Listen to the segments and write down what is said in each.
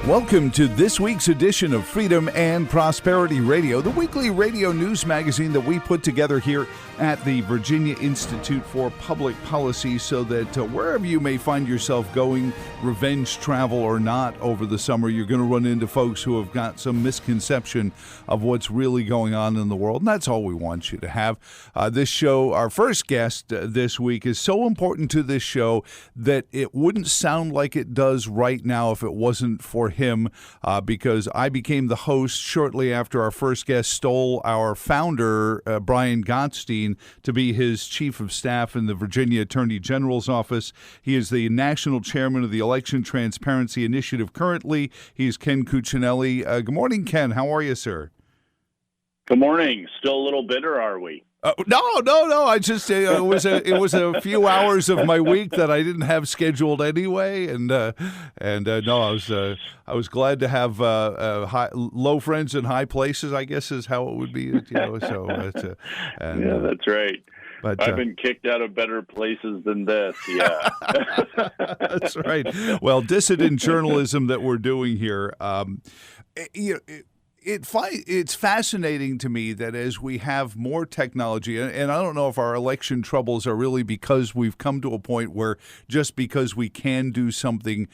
Welcome to this week's edition of Freedom and Prosperity Radio, the weekly radio news magazine that we put together here at the Virginia Institute for Public Policy so that wherever you may find yourself going, revenge travel or not over the summer, you're going to run into folks who have got some misconception of what's really going on in the world. And that's all we want you to have. This show, our first guest this week, is so important to this show that it wouldn't sound like it does right now if it wasn't for him, because I became the host shortly after our first guest stole our founder, Brian Gottstein, to be his chief of staff in the Virginia Attorney General's office. He is the national chairman of the Election Transparency Initiative currently. He's Ken Cuccinelli. Good morning, Ken. How are you, sir? Good morning. Still a little bitter, are we? No. I just it was a few hours of my week that I didn't have scheduled anyway, and no, I was glad to have low friends in high places, I guess is how it would be, So yeah, that's right. But I've been kicked out of better places than this. Yeah, that's right. Well, dissident journalism that we're doing here. It's fascinating to me that as we have more technology, and I don't know if our election troubles are really because we've come to a point where just because we can do something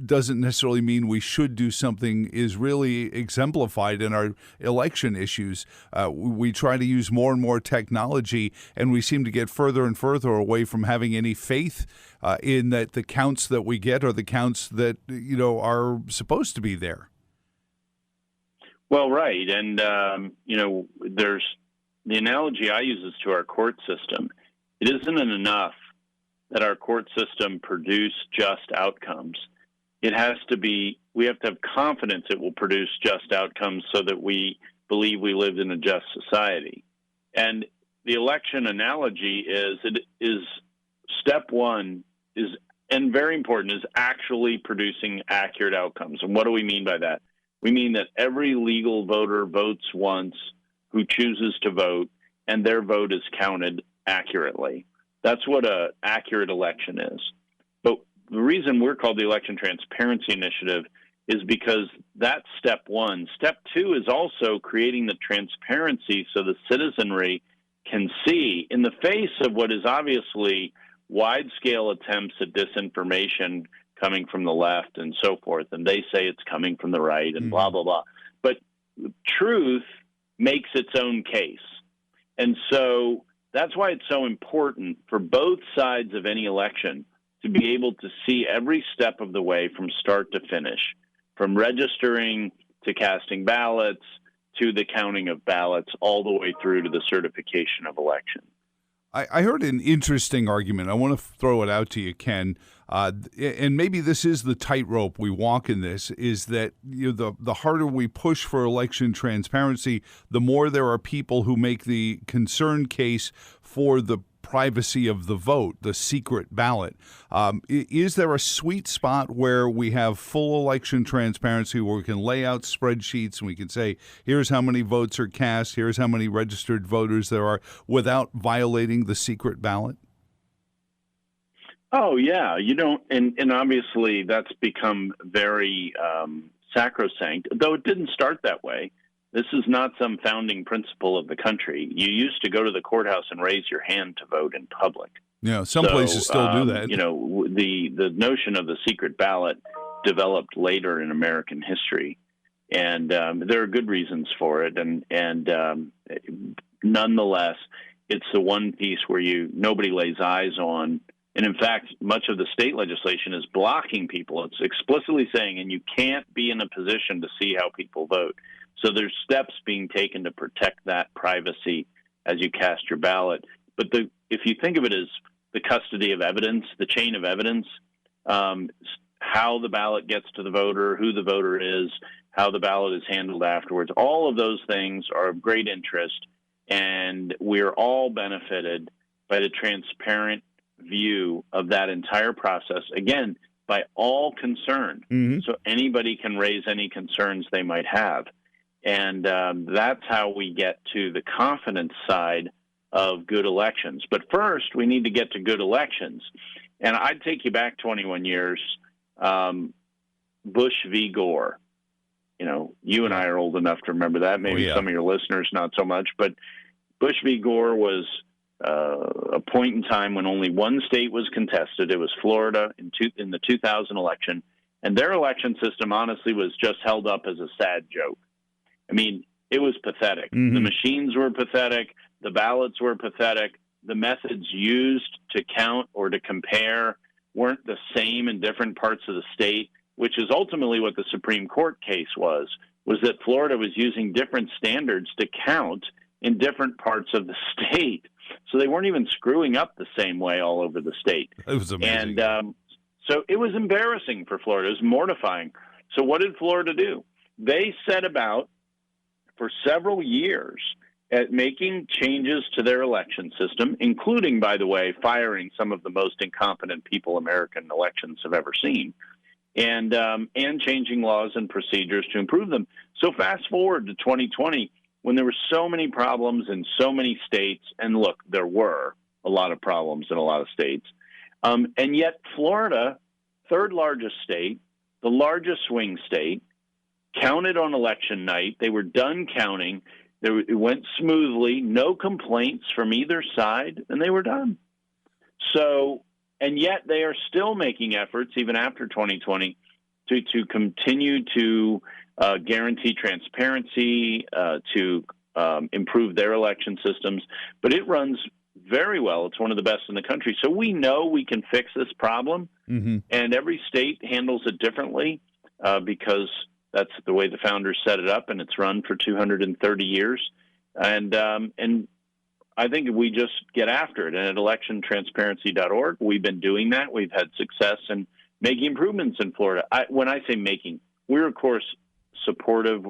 doesn't necessarily mean we should do something, is really exemplified in our election issues. We try to use more and more technology, and we seem to get further and further away from having any faith in that the counts that we get are the counts that are supposed to be there. Well, right. And, there's the analogy I use is to our court system. It isn't enough that our court system produce just outcomes. It has to be, we have to have confidence it will produce just outcomes so that we believe we live in a just society. And the election analogy is step one is, and very important, is actually producing accurate outcomes. And what do we mean by that? We mean that every legal voter votes once who chooses to vote, and their vote is counted accurately. That's what an accurate election is. But the reason we're called the Election Transparency Initiative is because that's step one. Step two is also creating the transparency so the citizenry can see, in the face of what is obviously wide-scale attempts at disinformation coming from the left and so forth, and they say it's coming from the right and blah, blah, blah. But truth makes its own case. And so that's why it's so important for both sides of any election to be able to see every step of the way from start to finish, from registering to casting ballots to the counting of ballots, all the way through to the certification of election. I heard an interesting argument. I want to throw it out to you, Ken. And maybe this is the tightrope we walk in this, is that the harder we push for election transparency, the more there are people who make the concern case for the privacy of the vote, the secret ballot. Is there a sweet spot where we have full election transparency, where we can lay out spreadsheets and we can say, here's how many votes are cast, here's how many registered voters there are, without violating the secret ballot? Oh, yeah. And obviously that's become very sacrosanct, though it didn't start that way. This is not some founding principle of the country. You used to go to the courthouse and raise your hand to vote in public. Yeah, some places still do that. The notion of the secret ballot developed later in American history, and there are good reasons for it. And nonetheless, it's the one piece where nobody lays eyes on. And in fact, much of the state legislation is blocking people. It's explicitly saying, and you can't be in a position to see how people vote. So there's steps being taken to protect that privacy as you cast your ballot. But if you think of it as the custody of evidence, the chain of evidence, how the ballot gets to the voter, who the voter is, how the ballot is handled afterwards, all of those things are of great interest, and we're all benefited by the transparent view of that entire process, again, by all concerned. Mm-hmm. So anybody can raise any concerns they might have. And that's how we get to the confidence side of good elections. But first, we need to get to good elections. And I'd take you back 21 years, Bush v. Gore. you and I are old enough to remember that. Maybe some of your listeners not so much. But Bush v. Gore was a point in time when only one state was contested. It was Florida in the 2000 election. And their election system, honestly, was just held up as a sad joke. I mean, it was pathetic. Mm-hmm. The machines were pathetic. The ballots were pathetic. The methods used to count or to compare weren't the same in different parts of the state, which is ultimately what the Supreme Court case was that Florida was using different standards to count in different parts of the state. So they weren't even screwing up the same way all over the state. It was amazing. And so it was embarrassing for Florida. It was mortifying. So what did Florida do? They set about for several years at making changes to their election system, including, by the way, firing some of the most incompetent people American elections have ever seen, and changing laws and procedures to improve them. So fast forward to 2020, when there were so many problems in so many states, and look, there were a lot of problems in a lot of states, and yet Florida, third largest state, the largest swing state, counted on election night. They were done counting. It went smoothly, no complaints from either side, and they were done. So, and yet they are still making efforts, even after 2020, to continue to guarantee transparency, to improve their election systems. But it runs very well. It's one of the best in the country. So we know we can fix this problem, and every state handles it differently because that's the way the founders set it up, and it's run for 230 years. And I think we just get after it. And at electiontransparency.org, we've been doing that. We've had success in making improvements in Florida. When I say making, we're, of course, supportive,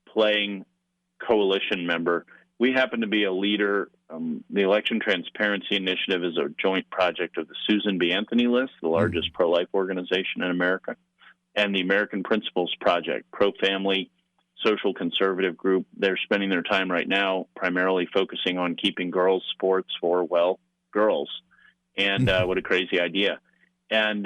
playing coalition member. We happen to be a leader. The Election Transparency Initiative is a joint project of the Susan B. Anthony List, the largest pro-life organization in America, and the American Principles Project, pro-family, social conservative group. They're spending their time right now primarily focusing on keeping girls' sports for, well, girls. And what a crazy idea. And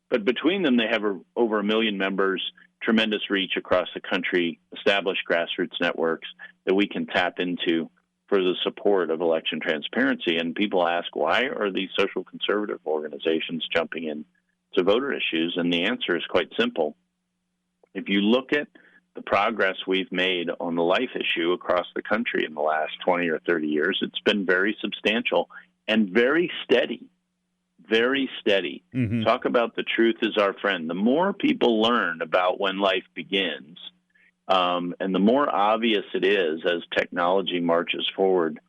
but between them, they have over 1 million members, tremendous reach across the country, established grassroots networks that we can tap into for the support of election transparency. And people ask, why are these social conservative organizations jumping in to voter issues? And the answer is quite simple. If you look at the progress we've made on the life issue across the country in the last 20 or 30 years, it's been very substantial and very steady, very steady. Talk about the truth is our friend. The more people learn about when life begins, and the more obvious it is as technology marches forward,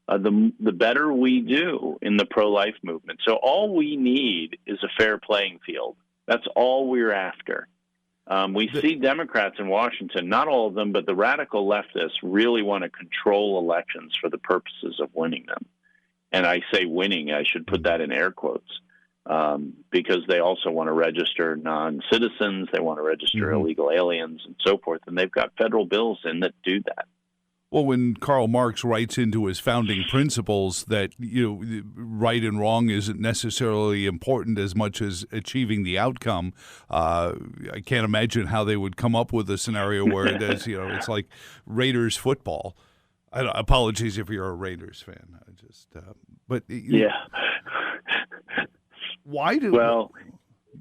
the better we do in the pro-life movement. So all we need is a fair playing field. That's all we're after. We see Democrats in Washington, not all of them, but the radical leftists really want to control elections for the purposes of winning them. And I say winning, I should put that in air quotes, because they also want to register non-citizens, they want to register illegal aliens and so forth, and they've got federal bills in that do that. Well, when Karl Marx writes into his founding principles that right and wrong isn't necessarily important as much as achieving the outcome, I can't imagine how they would come up with a scenario where it is, it's like Raiders football. Apologies if you're a Raiders fan. But yeah. Why do? Well,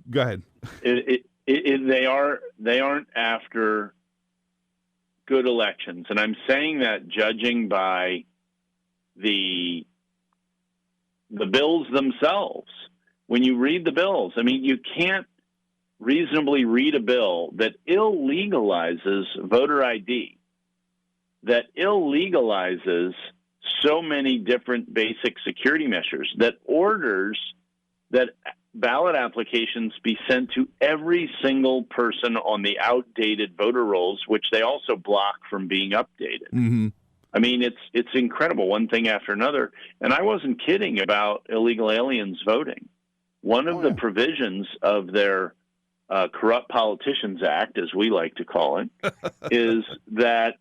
go ahead. They aren't after good elections, and I'm saying that judging by the bills themselves. When you read the bills, I mean, you can't reasonably read a bill that illegalizes voter ID, that illegalizes so many different basic security measures, that orders that ballot applications be sent to every single person on the outdated voter rolls, which they also block from being updated. I mean, it's incredible, one thing after another. And I wasn't kidding about illegal aliens voting. One of the provisions of their Corrupt Politicians Act, as we like to call it, is that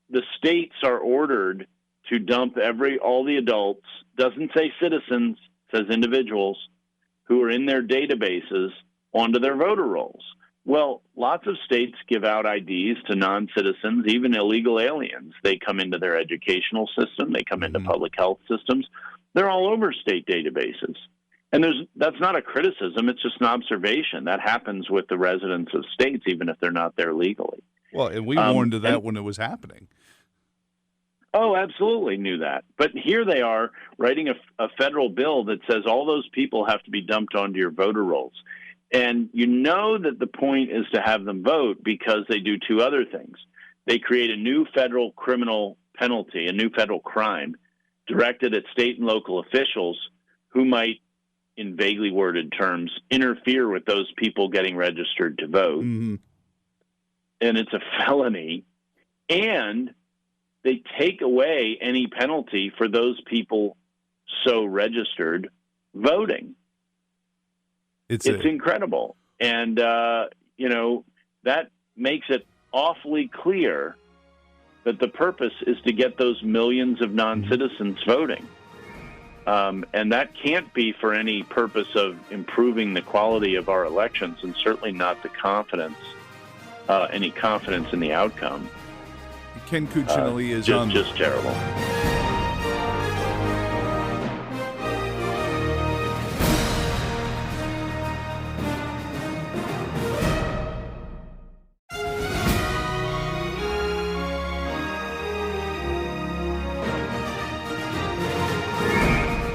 the states are ordered to dump all the adults, doesn't say citizens, says individuals, who are in their databases onto their voter rolls. Well, lots of states give out IDs to non-citizens, even illegal aliens. They come into their educational system. They come into public health systems. They're all over state databases. And that's not a criticism. It's just an observation. That happens with the residents of states, even if they're not there legally. Well, and we warned of that when it was happening. Oh, absolutely knew that. But here they are writing a federal bill that says all those people have to be dumped onto your voter rolls. And you know that the point is to have them vote because they do two other things. They create a new federal criminal penalty, a new federal crime, directed at state and local officials who might, in vaguely worded terms, interfere with those people getting registered to vote. And it's a felony. And they take away any penalty for those people so registered voting. It's incredible. And, that makes it awfully clear that the purpose is to get those millions of non-citizens voting. And that can't be for any purpose of improving the quality of our elections, and certainly not the any confidence in the outcome. Ken Cuccinelli is just terrible.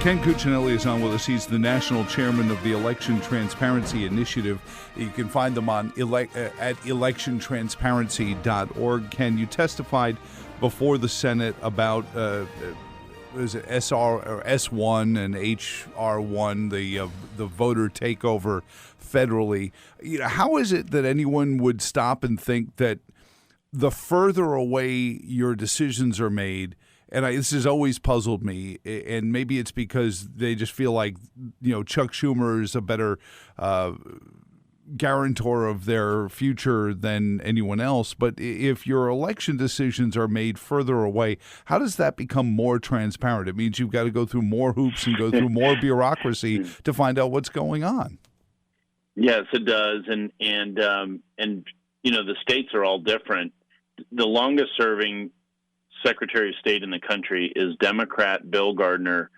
Ken Cuccinelli is on with us. He's the national chairman of the Election Transparency Initiative. You can find them on at electiontransparency.org. Ken, you testified before the Senate about was it SR or S1 and HR1, the voter takeover federally. How is it that anyone would stop and think that the further away your decisions are made? And this has always puzzled me, and maybe it's because they just feel like, Chuck Schumer is a better guarantor of their future than anyone else. But if your election decisions are made further away, how does that become more transparent? It means you've got to go through more hoops and go through more bureaucracy to find out what's going on. Yes, it does. And the states are all different. The longest serving Secretary of State in the country is Democrat Bill Gardner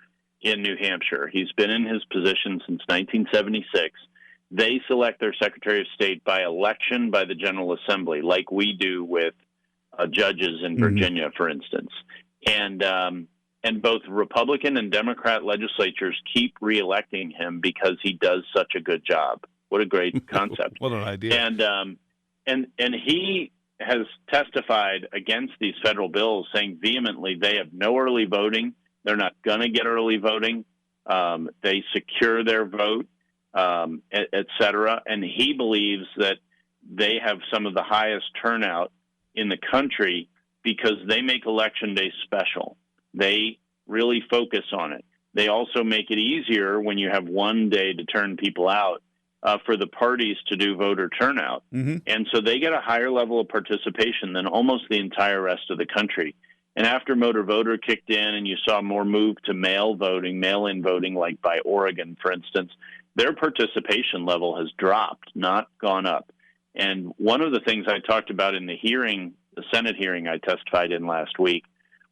in New Hampshire. He's been in his position since 1976. They select their Secretary of State by election by the General Assembly, like we do with judges in Virginia, for instance. And both Republican and Democrat legislatures keep reelecting him because he does such a good job. What a great concept! What an idea! And he has testified against these federal bills, saying vehemently they have no early voting. They're not going to get early voting. They secure their vote, et cetera. And he believes that they have some of the highest turnout in the country because they make Election Day special. They really focus on it. They also make it easier when you have one day to turn people out. For the parties to do voter turnout. And so they get a higher level of participation than almost the entire rest of the country. And after motor voter kicked in and you saw more move to mail-in voting, like by Oregon, for instance, their participation level has dropped, not gone up. And one of the things I talked about in the Senate hearing I testified in last week,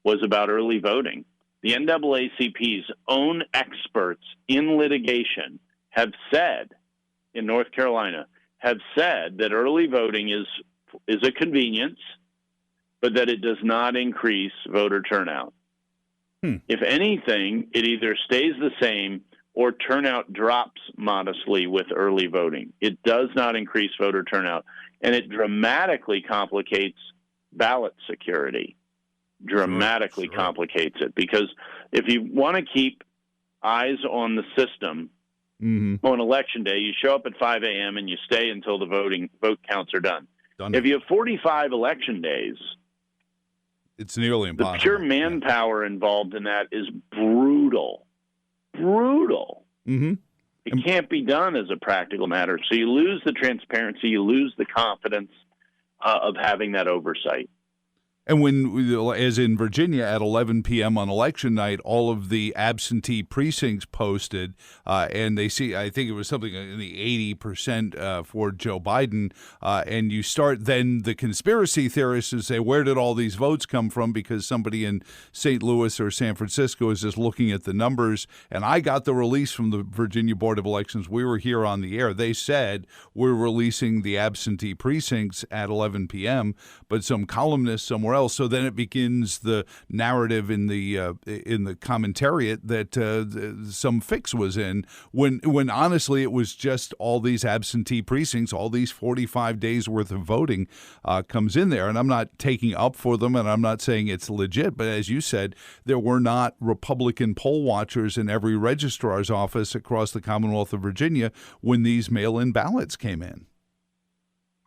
was about early voting. The NAACP's own experts in litigation have said, in North Carolina, have said that early voting is a convenience, but that it does not increase voter turnout. If anything, it either stays the same or turnout drops modestly with early voting. It does not increase voter turnout, and it dramatically complicates ballot security. Dramatically complicates it, because if you want to keep eyes on the system, on Election Day, you show up at 5 a.m. and you stay until the vote counts are done. If you have 45 election days, it's nearly impossible. The pure manpower involved in that is brutal. Brutal. It can't be done as a practical matter. So you lose the transparency, you lose the confidence of having that oversight. And when, as in Virginia, at 11 p.m. on election night, all of the absentee precincts posted, and they see, I think it was something in the 80% for Joe Biden. And you start then the conspiracy theorists to say, where did all these votes come from? Because somebody in St. Louis or San Francisco is just looking at the numbers. And I got the release from the Virginia Board of Elections. We were here on the air. They said we're releasing the absentee precincts at 11 p.m., but some columnists somewhere else. So then it begins the narrative in the commentariat that some fix was in, when honestly it was just all these absentee precincts, all these 45 days worth of voting comes in there. And I'm not taking up for them, and I'm not saying it's legit, but as you said, there were not Republican poll watchers in every registrar's office across the Commonwealth of Virginia when these mail-in ballots came in.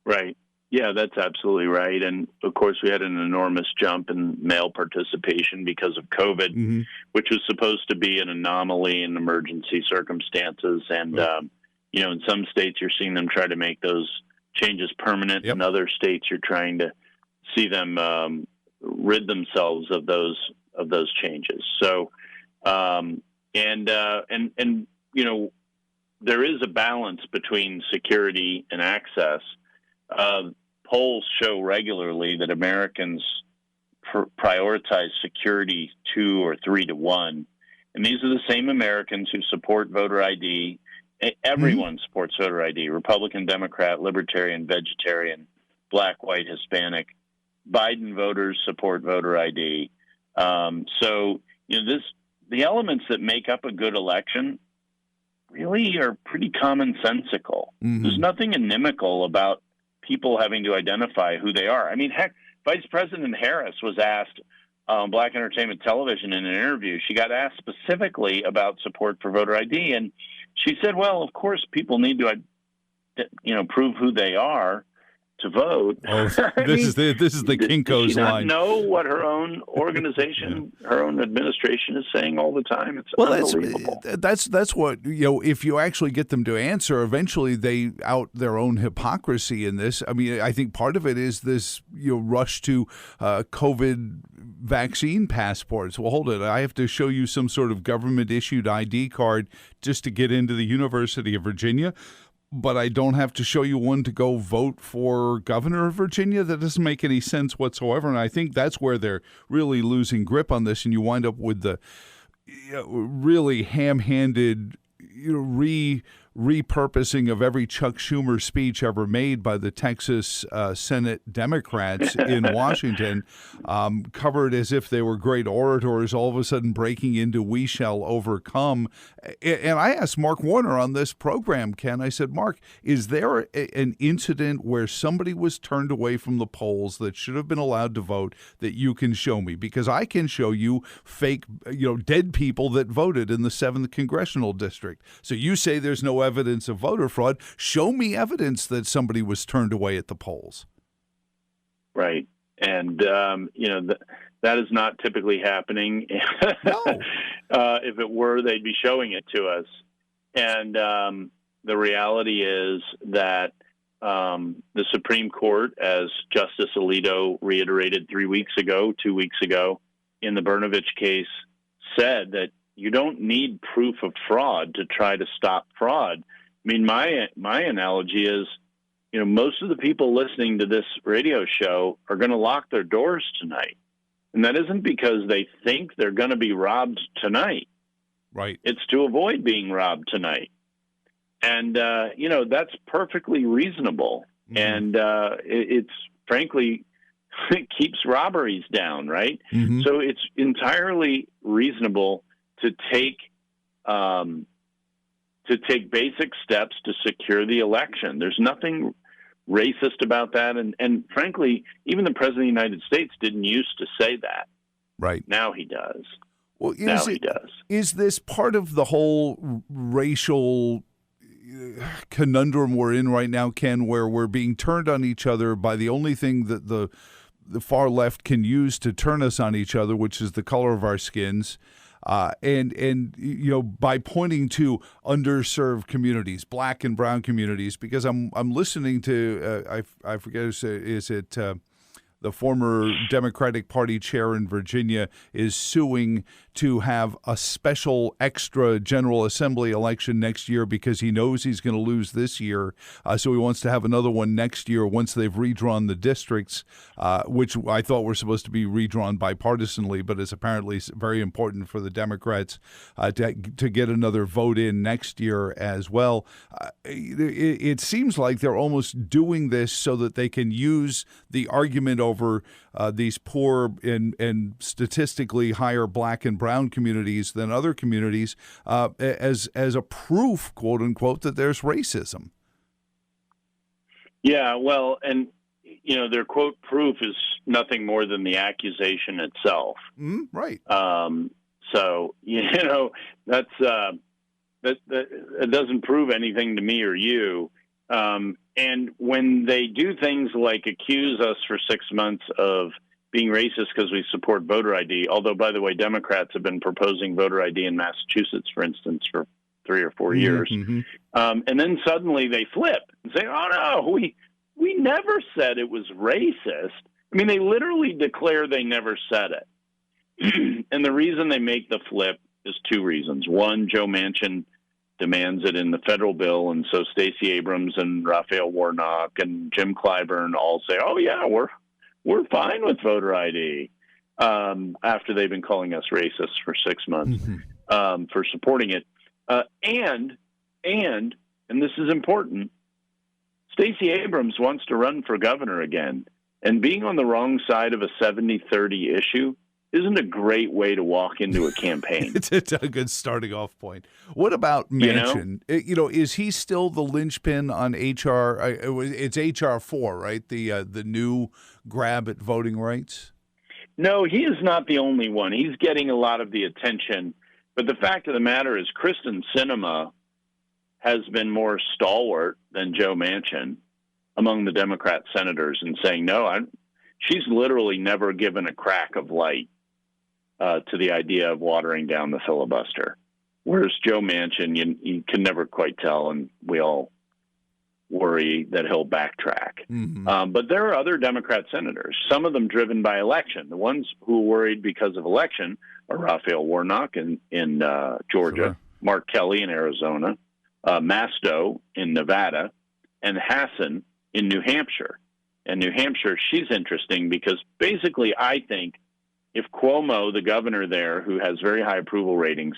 Right. Yeah, that's absolutely right. And of course, we had an enormous jump in mail participation because of COVID, which was supposed to be an anomaly in emergency circumstances. And, in some states, you're seeing them try to make those changes permanent. Yep. In other states, you're trying to see them rid themselves of those changes. So, there is a balance between security and access. Polls show regularly that Americans prioritize security 2 or 3 to 1. And these are the same Americans who support voter ID. Everyone supports voter ID: Republican, Democrat, Libertarian, Vegetarian, Black, White, Hispanic. Biden voters support voter ID. The elements that make up a good election really are pretty commonsensical. There's nothing inimical about people having to identify who they are. I mean, heck, Vice President Harris was asked on Black Entertainment Television in an interview. She got asked specifically about support for voter ID, and she said, well, of course, people need to, prove who they are to vote. Oh, this is the Kinko's does she not line. Know what her own organization, her own administration is saying all the time. It's unbelievable. That's what, if you actually get them to answer, eventually they out their own hypocrisy in this. I mean, I think part of it is this rush to COVID vaccine passports. Well, hold it. I have to show you some sort of government issued ID card just to get into the University of Virginia, but I don't have to show you one to go vote for governor of Virginia? That doesn't make any sense whatsoever. And I think that's where they're really losing grip on this. And you wind up with the really ham-handed repurposing of every Chuck Schumer speech ever made by the Texas Senate Democrats in Washington, covered as if they were great orators, all of a sudden breaking into "We shall overcome." And I asked Mark Warner on this program, Ken, I said, Mark, is there an incident where somebody was turned away from the polls that should have been allowed to vote that you can show me? Because I can show you fake, dead people that voted in the 7th Congressional District. So you say there's no evidence of voter fraud. Show me evidence that somebody was turned away at the polls. Right. And, that is not typically happening. No. If it were, they'd be showing it to us. And the reality is that the Supreme Court, as Justice Alito reiterated 2 weeks ago in the Brnovich case, said that you don't need proof of fraud to try to stop fraud. I mean, my analogy is, most of the people listening to this radio show are going to lock their doors tonight. And that isn't because they think they're going to be robbed tonight. Right. It's to avoid being robbed tonight. And, that's perfectly reasonable. And it's frankly, it keeps robberies down, right? So it's entirely reasonable to take basic steps to secure the election. There's nothing racist about that. And frankly, even the President of the United States didn't used to say that. Right. Now he does. Well, he does. Is this part of the whole racial conundrum we're in right now, Ken, where we're being turned on each other by the only thing that the far left can use to turn us on each other, which is the color of our skins? And by pointing to underserved communities, black and brown communities, because I'm listening to I forget, is it the former Democratic Party chair in Virginia, is suing to have a special extra General Assembly election next year because he knows he's going to lose this year. So he wants to have another one next year once they've redrawn the districts, which I thought were supposed to be redrawn bipartisanly, but is apparently very important for the Democrats to get another vote in next year as well. It seems like they're almost doing this so that they can use the argument over these poor and statistically higher black and brown communities than other communities as a proof, quote unquote, that there's racism. Yeah, well, and their quote proof is nothing more than the accusation itself. Right. So that's that doesn't prove anything to me or you. And when they do things like accuse us for 6 months of being racist because we support voter ID, although, by the way, Democrats have been proposing voter ID in Massachusetts, for instance, for 3 or 4 years. Mm-hmm. And then suddenly they flip and say, oh, no, we never said it was racist. I mean, they literally declare they never said it. And the reason they make the flip is 2 reasons. One, Joe Manchin demands it in the federal bill, and so Stacey Abrams and Raphael Warnock and Jim Clyburn all say, oh, yeah, we're fine with voter ID, after they've been calling us racists for 6 months for supporting it. And this is important, Stacey Abrams wants to run for governor again, and being on the wrong side of a 70-30 issue isn't a great way to walk into a campaign. It's a good starting off point. What about Manchin? Is he still the linchpin on HR? It's HR 4, right? The new grab at voting rights? No, he is not the only one. He's getting a lot of the attention. But the fact of the matter is Kristen Sinema has been more stalwart than Joe Manchin among the Democrat senators and saying, no, she's literally never given a crack of light to the idea of watering down the filibuster. Whereas Joe Manchin, you can never quite tell, and we all worry that he'll backtrack. Mm-hmm. But there are other Democrat senators, some of them driven by election. The ones who are worried because of election are Raphael Warnock in Georgia, sure. Mark Kelly in Arizona, Masto in Nevada, and Hassan in New Hampshire. And New Hampshire, she's interesting because basically I think if Cuomo, the governor there, who has very high approval ratings,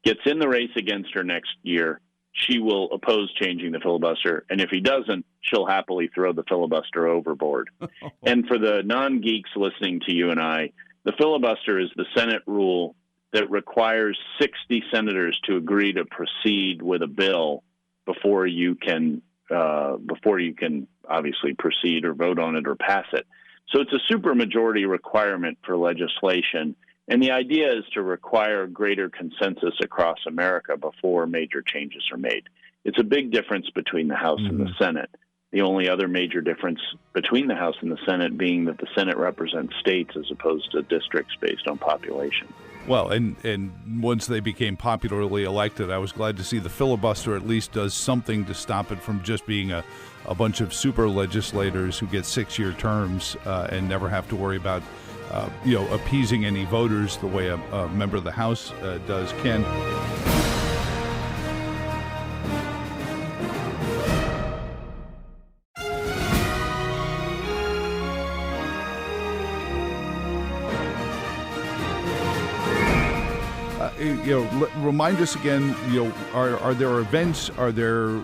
gets in the race against her next year, she will oppose changing the filibuster. And if he doesn't, she'll happily throw the filibuster overboard. And for the non-geeks listening to you and I, the filibuster is the Senate rule that requires 60 senators to agree to proceed with a bill before you can obviously proceed or vote on it or pass it. So it's a supermajority requirement for legislation. And the idea is to require greater consensus across America before major changes are made. It's a big difference between the House and the Senate. The only other major difference between the House and the Senate being that the Senate represents states as opposed to districts based on population. Well, and once they became popularly elected, I was glad to see the filibuster at least does something to stop it from just being a bunch of super legislators who get 6-year terms and never have to worry about appeasing any voters the way a member of the House does. Ken. Remind us again, are there events, are there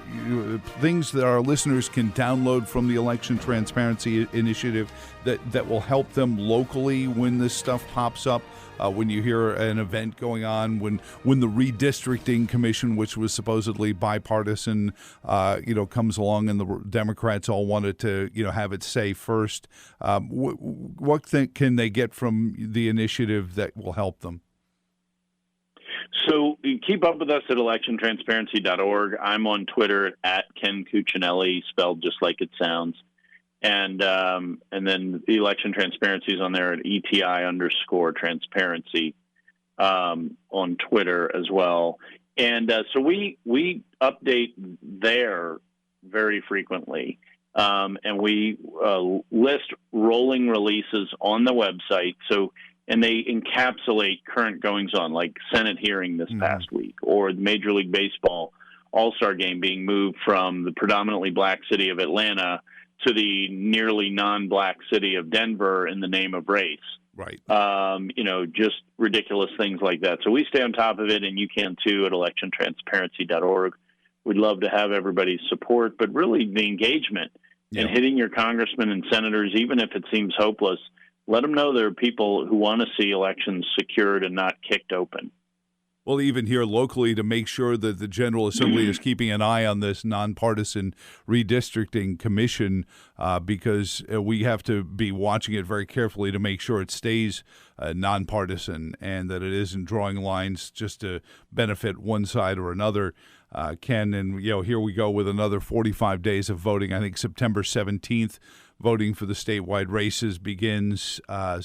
things that our listeners can download from the Election Transparency Initiative that will help them locally when this stuff pops up? When you hear an event going on, when the redistricting commission, which was supposedly bipartisan, comes along and the Democrats all wanted to, have it say first, what can they get from the initiative that will help them? So keep up with us at electiontransparency.org. I'm on Twitter at Ken Cuccinelli, spelled just like it sounds. And then the Election Transparency is on there at ETI_transparency on Twitter as well. And so we update there very frequently. and we list rolling releases on the website. And they encapsulate current goings-on, like Senate hearing this past week, or the Major League Baseball All-Star Game being moved from the predominantly black city of Atlanta to the nearly non-black city of Denver in the name of race. Right. Just ridiculous things like that. So we stay on top of it, and you can too at electiontransparency.org. We'd love to have everybody's support, but really the engagement and hitting your congressmen and senators, even if it seems hopeless, let them know there are people who want to see elections secured and not kicked open. Well, even here locally, to make sure that the General Assembly is keeping an eye on this nonpartisan redistricting commission, because we have to be watching it very carefully to make sure it stays nonpartisan and that it isn't drawing lines just to benefit one side or another. Ken, and here we go with another 45 days of voting. I think September 17th. Voting for the statewide races begins. We're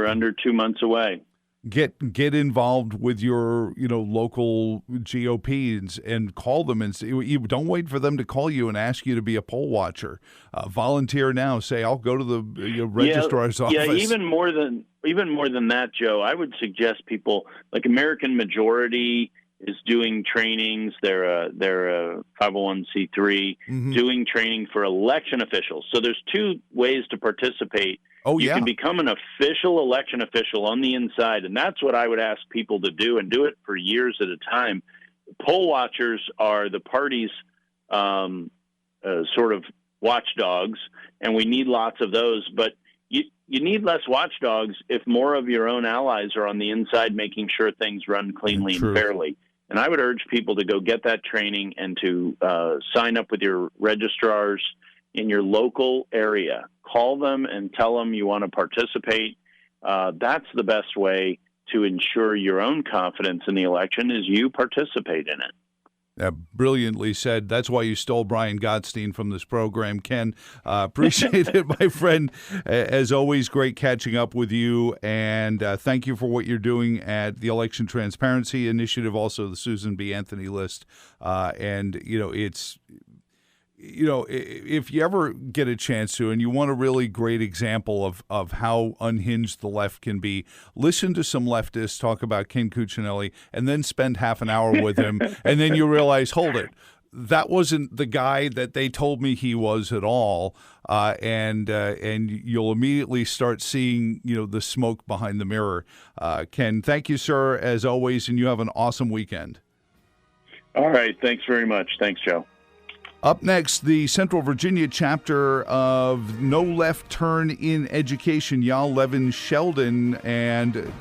under 2 months away. Get involved with your local GOPs and call them and you don't wait for them to call you and ask you to be a poll watcher. Volunteer now. Say I'll go to the registrar's office. Yeah, even more than that, Joe. I would suggest people like American Majority is doing trainings. They're a 501c3 doing training for election officials. So there's two ways to participate. You can become an official election official on the inside, and that's what I would ask people to do, and do it for years at a time. Poll watchers are the party's sort of watchdogs, and we need lots of those. But you need less watchdogs if more of your own allies are on the inside making sure things run cleanly and fairly. And I would urge people to go get that training and to sign up with your registrars in your local area. Call them and tell them you want to participate. That's the best way to ensure your own confidence in the election is you participate in it. Brilliantly said. That's why you stole Brian Gottstein from this program, Ken. Appreciate it, my friend. As always, great catching up with you, and thank you for what you're doing at the Election Transparency Initiative, also the Susan B. Anthony list. If you ever get a chance to, and you want a really great example of how unhinged the left can be, listen to some leftists talk about Ken Cuccinelli and then spend half an hour with him, and then you realize, hold it, that wasn't the guy that they told me he was at all, and you'll immediately start seeing the smoke behind the mirror. Ken, thank you, sir, as always, and you have an awesome weekend. All right, thanks very much. Thanks, Joe. Up next, the Central Virginia chapter of No Left Turn in Education, Yael Levin Sheldon, and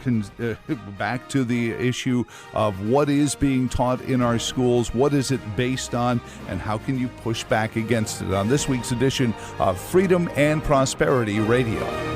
back to the issue of what is being taught in our schools, what is it based on, and how can you push back against it on this week's edition of Freedom and Prosperity Radio.